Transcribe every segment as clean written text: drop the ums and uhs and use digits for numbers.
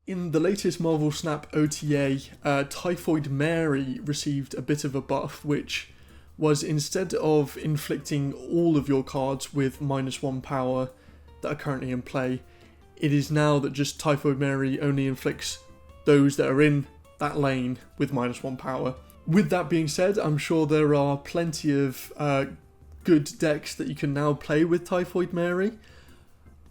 In the latest Marvel Snap OTA, Typhoid Mary received a bit of a buff, which was instead of inflicting all of your cards with -1 power that are currently in play, it is now that just Typhoid Mary only inflicts those that are in that lane with -1 power. With that being said, I'm sure there are plenty of good decks that you can now play with Typhoid Mary,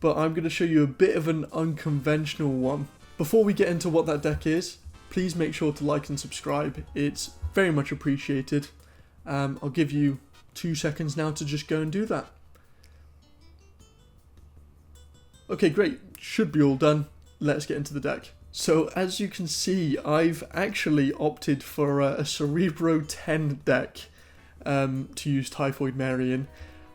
but I'm going to show you a bit of an unconventional one. Before we get into what that deck is, please make sure to like and subscribe. It's very much appreciated. I'll give you 2 seconds now to just go and do that. Okay, great. Should be all done. Let's get into the deck. So as you can see, I've actually opted for a Cerebro 10 deck to use Typhoid Mary in.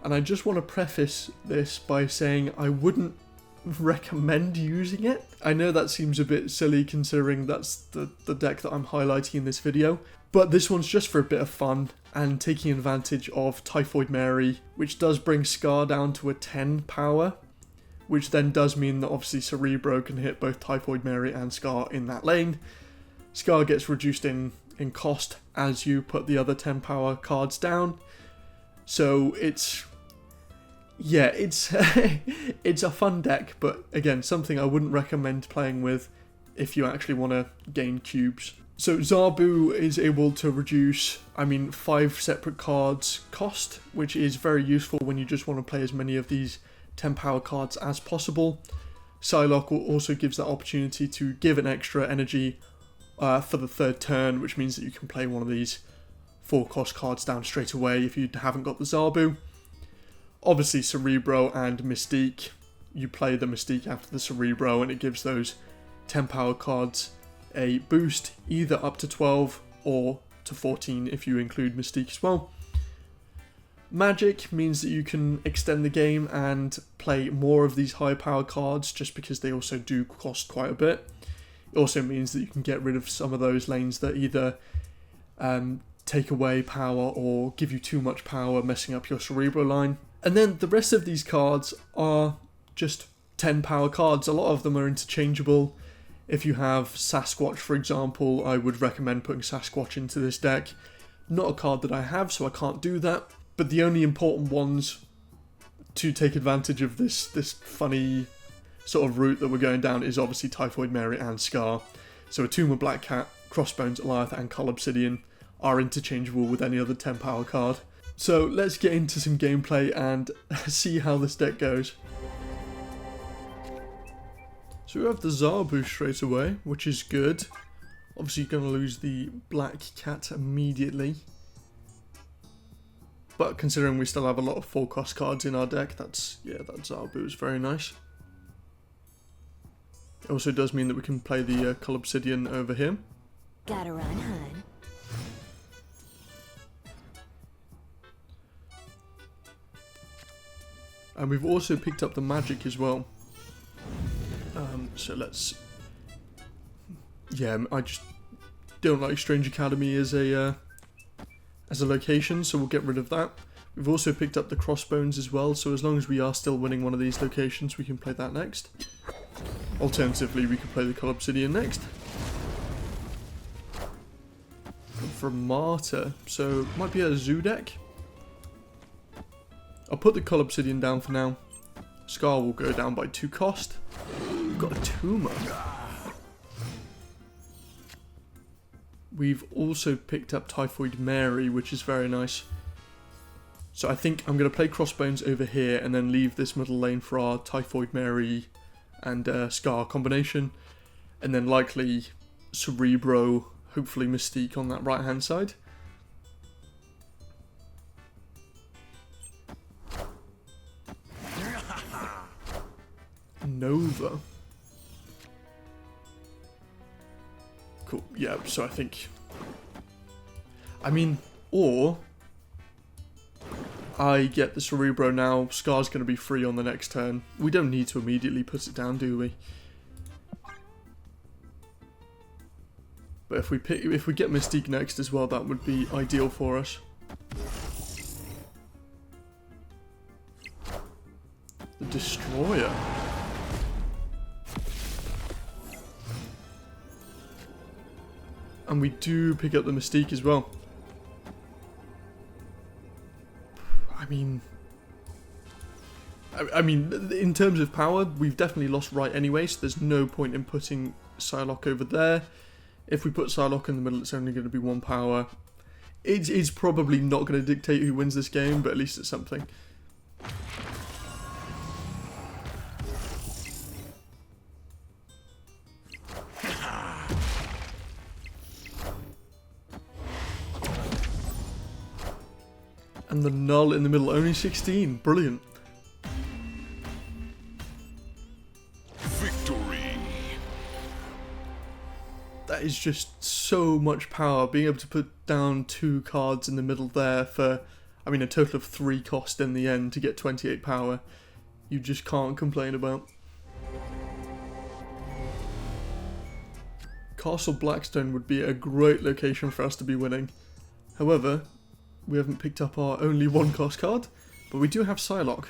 And I just want to preface this by saying I wouldn't recommend using it. I know that seems a bit silly considering that's the deck that I'm highlighting in this video, but this one's just for a bit of fun and taking advantage of Typhoid Mary, which does bring Skaar down to a 10 power, which then does mean that obviously Cerebro can hit both Typhoid Mary and Skaar in that lane. Skaar gets reduced in cost as you put the other 10 power cards down, so it's it's a fun deck, but again, something I wouldn't recommend playing with if you actually want to gain cubes. So Zabu is able to reduce, 5 separate cards cost, which is very useful when you just want to play as many of these 10 power cards as possible. Psylocke also gives that opportunity to give an extra energy for the 3rd turn, which means that you can play one of these 4 cost cards down straight away if you haven't got the Zabu. Obviously Cerebro and Mystique, you play the Mystique after the Cerebro and it gives those 10 power cards a boost either up to 12 or to 14 if you include Mystique as well. Magic means that you can extend the game and play more of these high power cards just because they also do cost quite a bit. It also means that you can get rid of some of those lanes that either take away power or give you too much power, messing up your Cerebro line. And then the rest of these cards are just 10 power cards. A lot of them are interchangeable. If you have Sasquatch, for example, I would recommend putting Sasquatch into this deck. Not a card that I have, so I can't do that. But the only important ones to take advantage of this funny sort of route that we're going down is obviously Typhoid Mary and Skaar. So a Tomb of Black Cat, Crossbones, Goliath and Cull Obsidian are interchangeable with any other 10 power card. So let's get into some gameplay and see how this deck goes. So we have the Zabu straight away, which is good. Obviously you're going to lose the Black Cat immediately. But considering we still have a lot of 4 cost cards in our deck, that Zabu is very nice. It also does mean that we can play the Cull Obsidian over here. Gotta run, hun. And we've also picked up the magic as well. So let's... Yeah, I just don't like Strange Academy as a location, so we'll get rid of that. We've also picked up the Crossbones as well, so as long as we are still winning one of these locations, we can play that next. Alternatively, we could play the Cull Obsidian next. For Martyr, so it might be a Zoo deck. I'll put the Cull Obsidian down for now. Skaar will go down by 2 cost. We've got a Tumor. We've also picked up Typhoid Mary, which is very nice. So I think I'm going to play Crossbones over here and then leave this middle lane for our Typhoid Mary and Skaar combination. And then likely Cerebro, hopefully Mystique on that right hand side. Nova. Cool, yeah, so I think... or... I get the Cerebro now, Skaar's going to be free on the next turn. We don't need to immediately put it down, do we? But if we get Mystique next as well, that would be ideal for us. The Destroyer. And we do pick up the Mystique as well. I mean, in terms of power, we've definitely lost right anyway, so there's no point in putting Psylocke over there. If we put Psylocke in the middle, it's only going to be 1 power. It's probably not going to dictate who wins this game, but at least it's something. And the null in the middle, only 16. Brilliant. Victory. That is just so much power. Being able to put down 2 cards in the middle there for, I mean, a total of 3 cost in the end to get 28 power. You just can't complain about. Castle Blackstone would be a great location for us to be winning. However, we haven't picked up our only 1 cost card, but we do have Psylocke.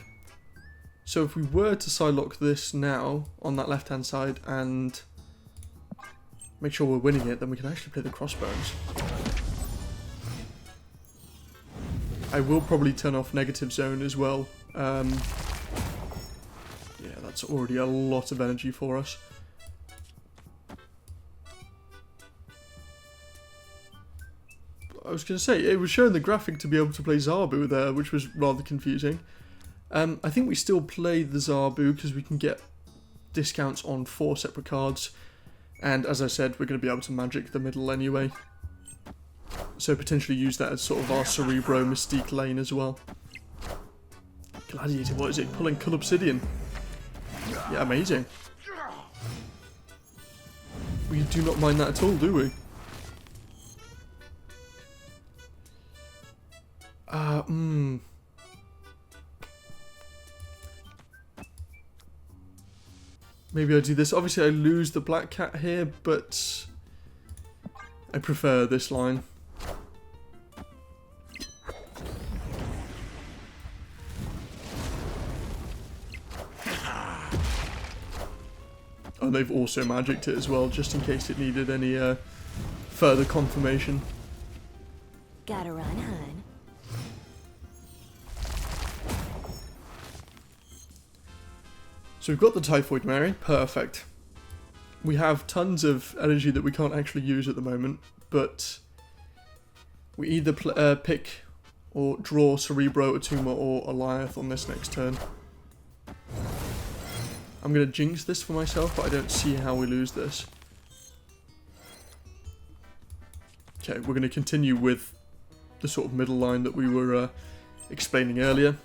So if we were to Psylocke this now on that left hand side and make sure we're winning it, then we can actually play the Crossbones. I will probably turn off Negative Zone as well. Yeah, that's already a lot of energy for us. I was going to say, it was showing the graphic to be able to play Zabu there, which was rather confusing. I think we still play the Zabu because we can get discounts on 4 separate cards. And as I said, we're going to be able to magic the middle anyway. So potentially use that as sort of our Cerebro Mystique lane as well. Gladiator, what is it? Pulling Cull Obsidian. Yeah, amazing. We do not mind that at all, do we? Maybe I do this. Obviously I lose the Black Cat here, but I prefer this line. Oh, they've also magicked it as well, just in case it needed any further confirmation. Gotta run, hun. So we've got the Typhoid Mary, perfect. We have tons of energy that we can't actually use at the moment, but we either pick or draw Cerebro, Atuma, or Alioth on this next turn. I'm going to jinx this for myself, but I don't see how we lose this. Okay, we're going to continue with the sort of middle line that we were explaining earlier.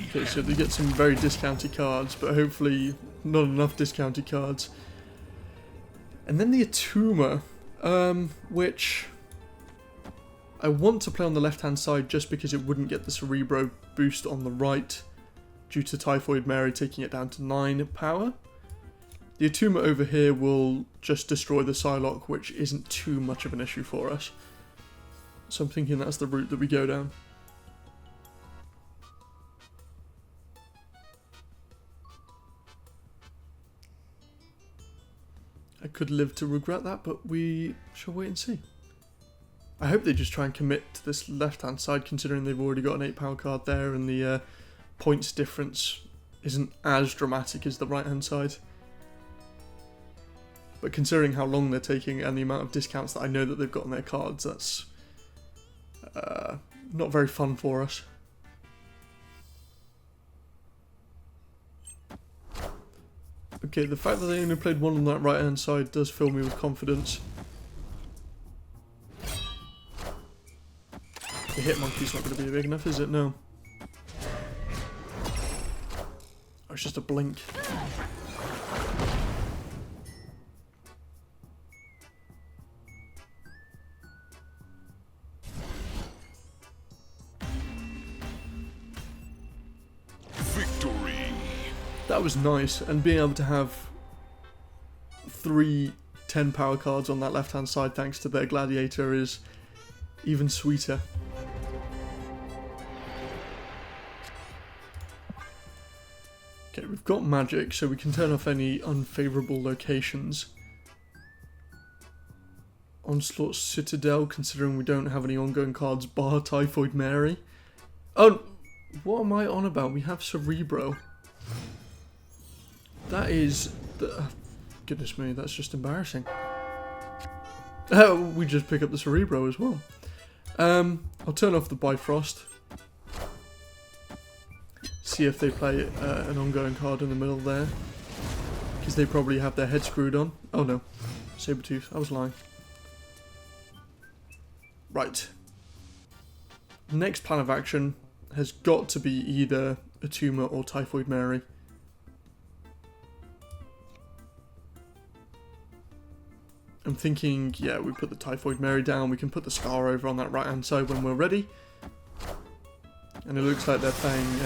Okay, so they get some very discounted cards, but hopefully not enough discounted cards. And then the Atuma, which I want to play on the left-hand side just because it wouldn't get the Cerebro boost on the right due to Typhoid Mary taking it down to 9 power. The Atuma over here will just destroy the Psylocke, which isn't too much of an issue for us. So I'm thinking that's the route that we go down. I could live to regret that, but we shall wait and see. I hope they just try and commit to this left-hand side, considering they've already got an 8 power card there, and the points difference isn't as dramatic as the right-hand side. But considering how long they're taking and the amount of discounts that I know that they've got on their cards, that's not very fun for us. Okay, the fact that they only played 1 on that right hand side does fill me with confidence. The hit monkey's not going to be big enough, is it? No. Oh, it's just a blink. That was nice, and being able to have 3 10 power cards on that left hand side thanks to their Gladiator is even sweeter. Okay, we've got magic, so we can turn off any unfavourable locations. Onslaught Citadel, considering we don't have any ongoing cards bar Typhoid Mary. Oh, what am I on about? We have Cerebro. That is... goodness me, that's just embarrassing. We just pick up the Cerebro as well. I'll turn off the Bifrost. See if they play an ongoing card in the middle there. Because they probably have their head screwed on. Oh no, Sabretooth, I was lying. Right. Next plan of action has got to be either a Tumor or Typhoid Mary. I'm thinking, yeah, we put the Typhoid Mary down, we can put the Skaar over on that right hand side when we're ready. And it looks like they're playing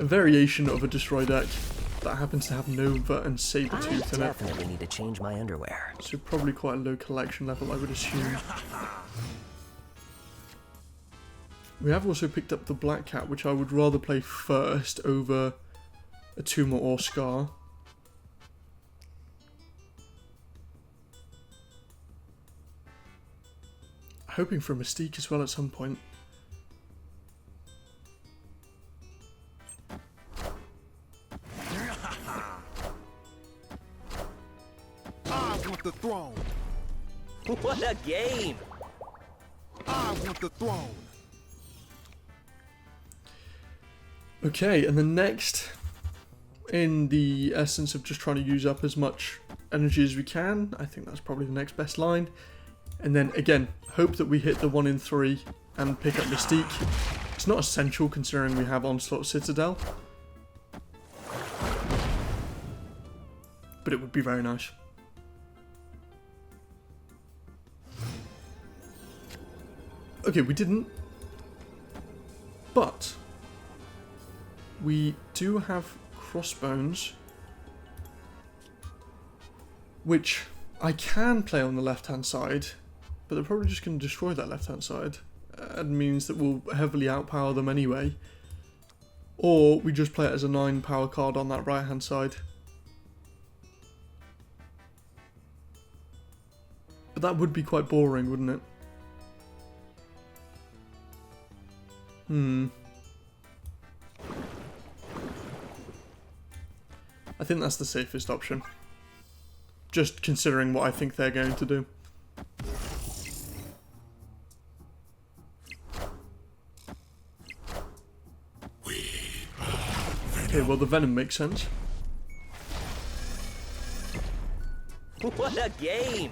a variation of a Destroy deck that happens to have Nova and Sabretooth in it. I definitely need to change my underwear. So probably quite a low collection level, I would assume. We have also picked up the Black Cat, which I would rather play first over a Tumor or Skaar. Hoping for a Mystique as well at some point. I want the throne. What a game! I want the throne. Okay, and the next, in the essence of just trying to use up as much energy as we can, I think that's probably the next best line. And then again, hope that we hit the 1 in 3 and pick up Mystique. It's not essential considering we have Onslaught Citadel, but it would be very nice. Okay, we didn't, but we do have Crossbones, which I can play on the left-hand side, but they're probably just going to destroy that left-hand side. It means that we'll heavily outpower them anyway. Or we just play it as a 9 power card on that right-hand side. But that would be quite boring, wouldn't it? I think that's the safest option. Just considering what I think they're going to do. Okay, well the Venom makes sense. What a game!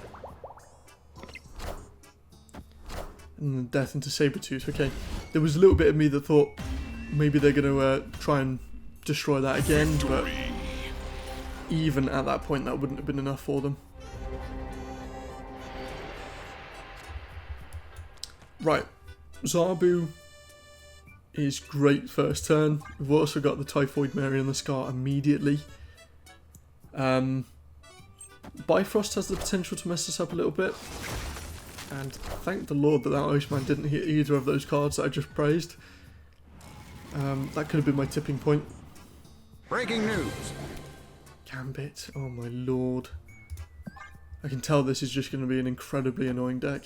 And then death into Sabretooth. Okay, there was a little bit of me that thought maybe they're going to try and destroy that again, but even at that point that wouldn't have been enough for them. Right, Zabu is great first turn. We've also got the Typhoid Mary and the Skaar immediately. Bifrost has the potential to mess us up a little bit. And thank the Lord that that Iceman didn't hit either of those cards that I just praised. That could have been my tipping point. Breaking news. Gambit, oh my lord. I can tell this is just going to be an incredibly annoying deck.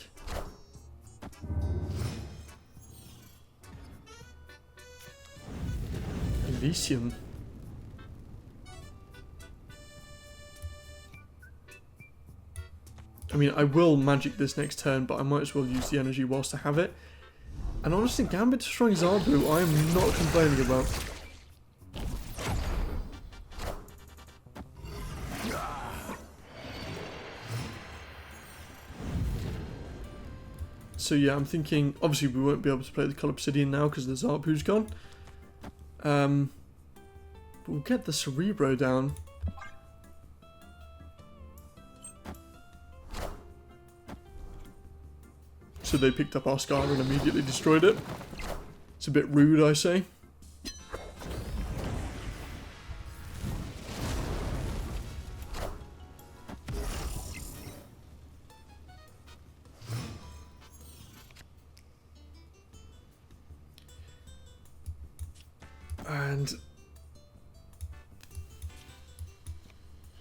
Elysium. I mean, I will magic this next turn, but I might as well use the energy whilst I have it. And honestly, Gambit destroying Zabu, I am not complaining about. So yeah, I'm thinking, obviously we won't be able to play the Colour Obsidian now because the Zabu's gone. But we'll get the Cerebro down. So they picked up our Skaar and immediately destroyed it. It's a bit rude, I say. And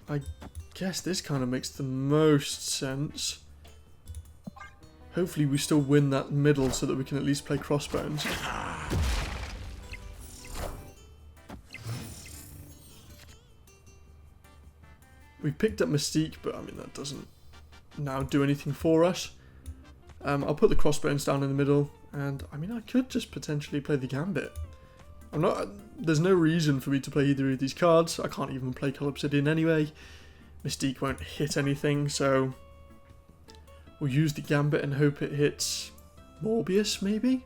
I guess this kind of makes the most sense. Hopefully we still win that middle so that we can at least play crossbones. We picked up Mystique, but I mean that doesn't now do anything for us. I'll put the crossbones down in the middle, and I mean I could just potentially play the Gambit. There's no reason for me to play either of these cards. I can't even play Cull Obsidian anyway. Mystique won't hit anything, so we'll use the Gambit and hope it hits Morbius, maybe?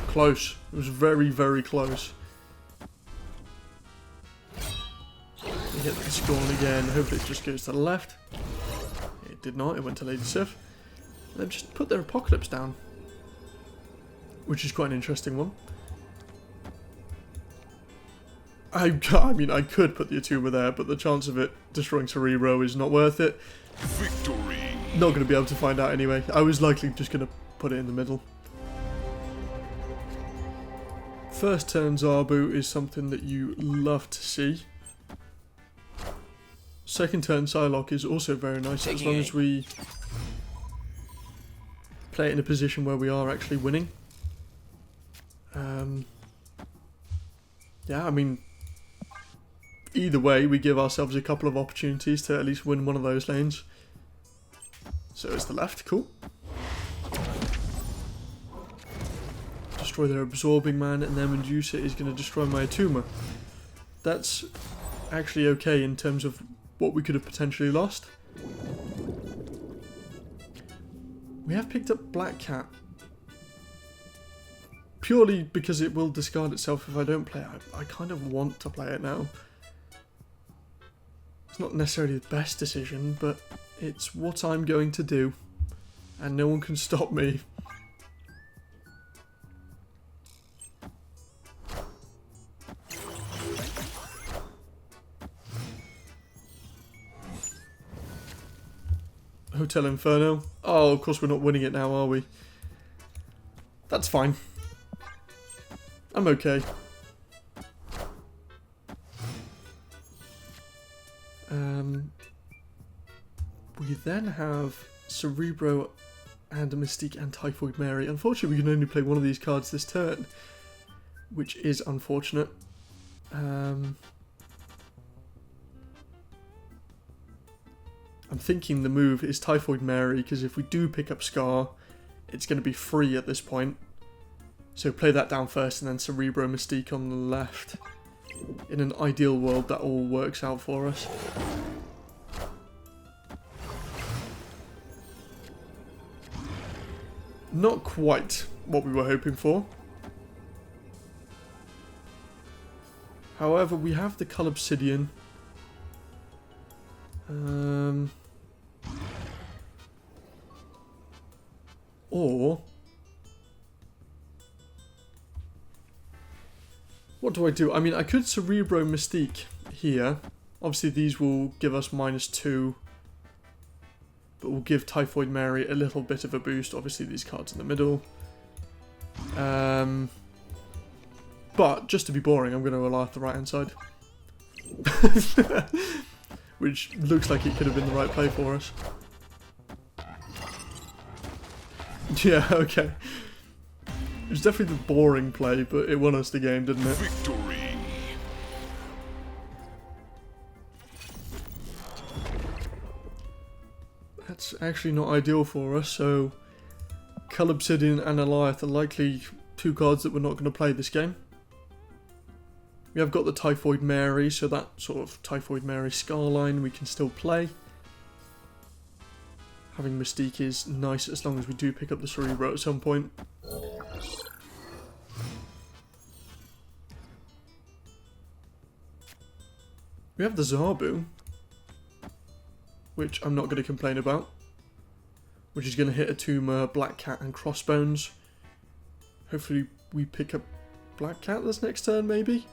Close. It was very, very close. We hit the Scorn again. Hope it just goes to the left. It did not. It went to Lady Sif. They've just put their Apocalypse down, which is quite an interesting one. I mean, I could put the Atuma there, but the chance of it destroying Cerebro is not worth it. Victory! Not going to be able to find out anyway. I was likely just going to put it in the middle. First turn Zabu is something that you love to see. Second turn Psylocke is also very nice, as long as we play it in a position where we are actually winning. Yeah, I mean, either way, we give ourselves a couple of opportunities to at least win one of those lanes. So it's the left, cool. Destroy their Absorbing Man, and then Medusa is going to destroy my Atuma. That's actually okay in terms of what we could have potentially lost. We have picked up Black Cat. Purely because it will discard itself if I don't play it. I kind of want to play it now. It's not necessarily the best decision, but it's what I'm going to do. And no one can stop me. Hotel Inferno. Oh, of course we're not winning it now, are we? That's fine. I'm okay. We then have Cerebro and Mystique and Typhoid Mary. Unfortunately, we can only play one of these cards this turn, which is unfortunate. I'm thinking the move is Typhoid Mary, because if we do pick up Skaar, it's going to be free at this point. So play that down first, and then Cerebro Mystique on the left. In an ideal world, that all works out for us. Not quite what we were hoping for. However, we have the Cull Obsidian. Or what do I do? I mean, I could Cerebro Mystique here. Obviously, these will give us -2, but will give Typhoid Mary a little bit of a boost. Obviously, these cards in the middle. But just to be boring, I'm going to rely off the right-hand side. Which looks like it could have been the right play for us. Yeah, okay. It was definitely the boring play, but it won us the game, didn't it? Victory! That's actually not ideal for us, so Cull Obsidian and Alioth are likely two cards that we're not going to play this game. We have got the Typhoid Mary, so that sort of Typhoid Mary Skaar line we can still play. Having Mystique is nice as long as we do pick up the Cerebro at some point. We have the Zabu, which I'm not going to complain about, which is going to hit Atuma, Black Cat and Crossbones. Hopefully we pick up Black Cat this next turn, maybe?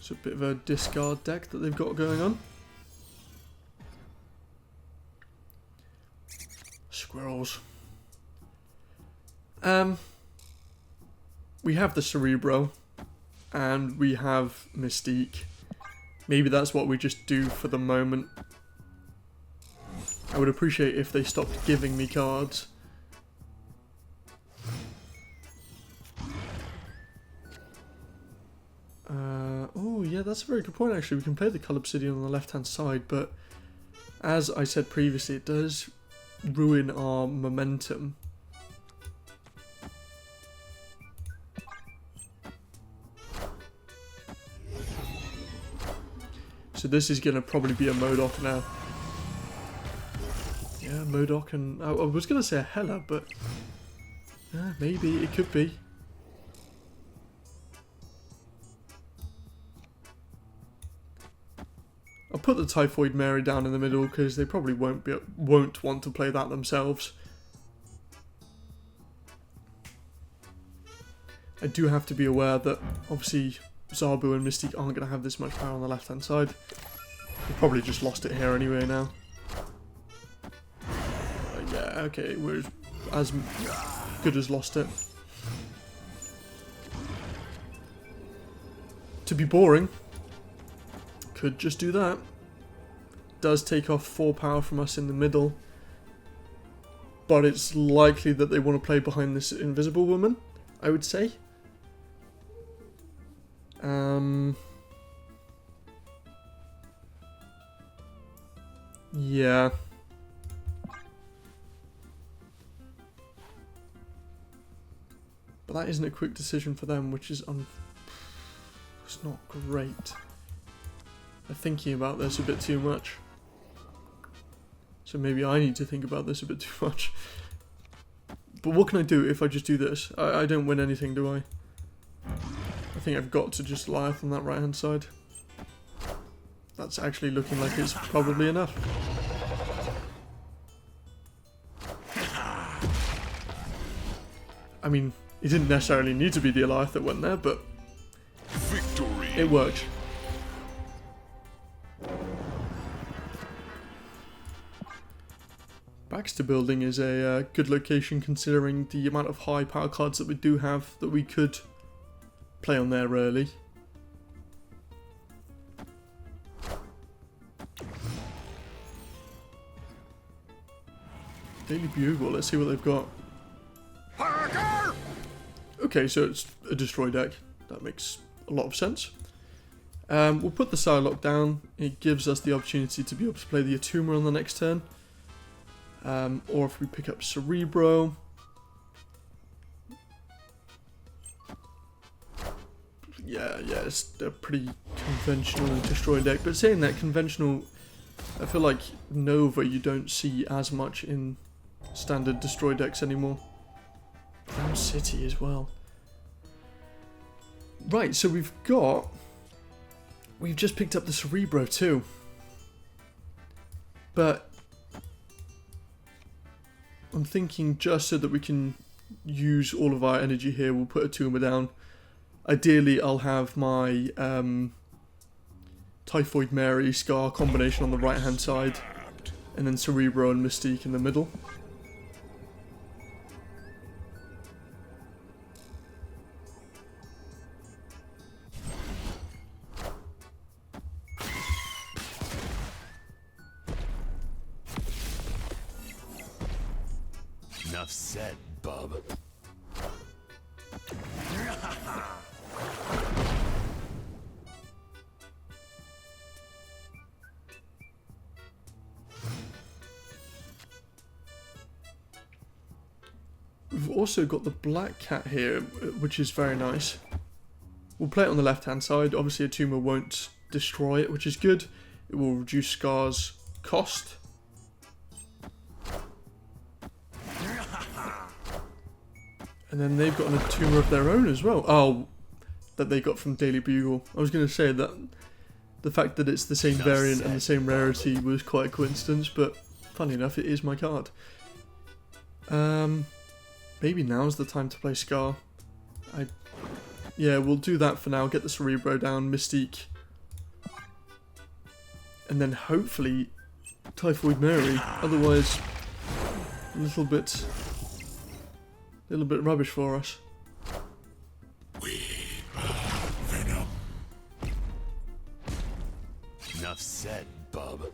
It's a bit of a discard deck that they've got going on. Squirrels. We have the Cerebro, and we have Mystique. Maybe that's what we just do for the moment. I would appreciate if they stopped giving me cards. Oh yeah, that's a very good point actually. We can play the Cull Obsidian on the left hand side, but as I said previously, it does ruin our momentum. So this is going to probably be a Modok now. Yeah, Modok, and I was going to say a Hela, but maybe it could be. I'll put the Typhoid Mary down in the middle because they probably won't want to play that themselves. I do have to be aware that obviously Zabu and Mystique aren't going to have this much power on the left hand side. They probably just lost it here anyway now. Yeah, okay, we're as good as lost it. To be boring, could just do that. Does take off 4 power from us in the middle, but it's likely that they want to play behind this invisible woman, I would say. Yeah. But that isn't a quick decision for them, which is it's not great. They're thinking about this a bit too much. So maybe I need to think about this a bit too much. But what can I do if I just do this? I don't win anything, do I? I think I've got to just Goliath on that right hand side. That's actually looking like it's probably enough. I mean, it didn't necessarily need to be the Goliath that went there, but victory. It worked. Baxter Building is a good location considering the amount of high power cards that we do have that we could play on there early. Daily Bugle, let's see what they've got. Okay, so it's a destroy deck. That makes a lot of sense. We'll put the Psylocke down. It gives us the opportunity to be able to play the Atuma on the next turn. Or if we pick up Cerebro. Yeah, it's a pretty conventional destroy deck. But saying that, conventional, I feel like Nova you don't see as much in standard destroy decks anymore. Brown City as well. Right, so we've just picked up the Cerebro too. But I'm thinking just so that we can use all of our energy here, we'll put a Atuma down. Ideally, I'll have my Typhoid Mary Skaar combination on the right hand side, and then Cerebro and Mystique in the middle. Enough said, bub. We've also got the Black Cat here, which is very nice. We'll play it on the left hand side. Obviously Atuma won't destroy it, which is good. It will reduce Skaar's cost. And then they've got an Atuma of their own as well. Oh, that they got from Daily Bugle. I was going to say that the fact that it's the same variant and the same rarity was quite a coincidence, but funny enough, it is my card. Maybe now's the time to play Skaar. Yeah, we'll do that for now. Get the Cerebro down. Mystique and then hopefully Typhoid Mary. Otherwise, a little bit rubbish for us. Venom. Enough said, bub.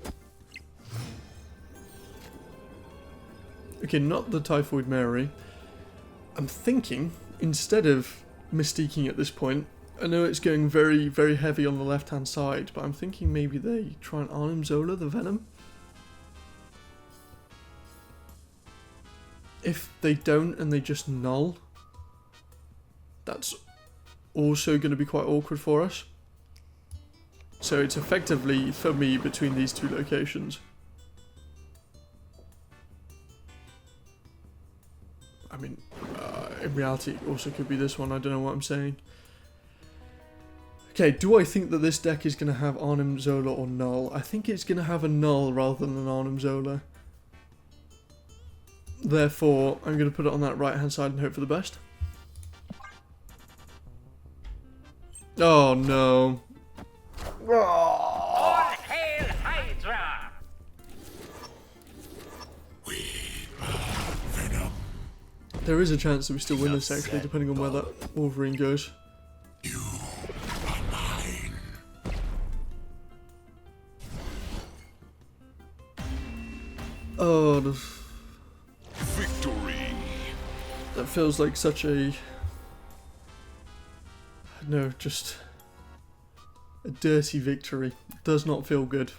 Okay, not the Typhoid Mary. I'm thinking, instead of Mystiquing at this point, I know it's going very, very heavy on the left-hand side, but I'm thinking maybe they try and Arnim Zola the Venom. If they don't and they just null, that's also going to be quite awkward for us. So it's effectively, for me, between these two locations. I mean, in reality, it also could be this one. I don't know what I'm saying. Okay, do I think that this deck is going to have Arnim Zola or Null? I think it's going to have a Null rather than an Arnim Zola. Therefore, I'm going to put it on that right-hand side and hope for the best. Oh, no. All hail Hydra! Venom. There is a chance that we still win this, actually, depending on where that Wolverine goes. You are mine. Oh, Victory. that feels like such a... No, just a dirty victory. Does not feel good.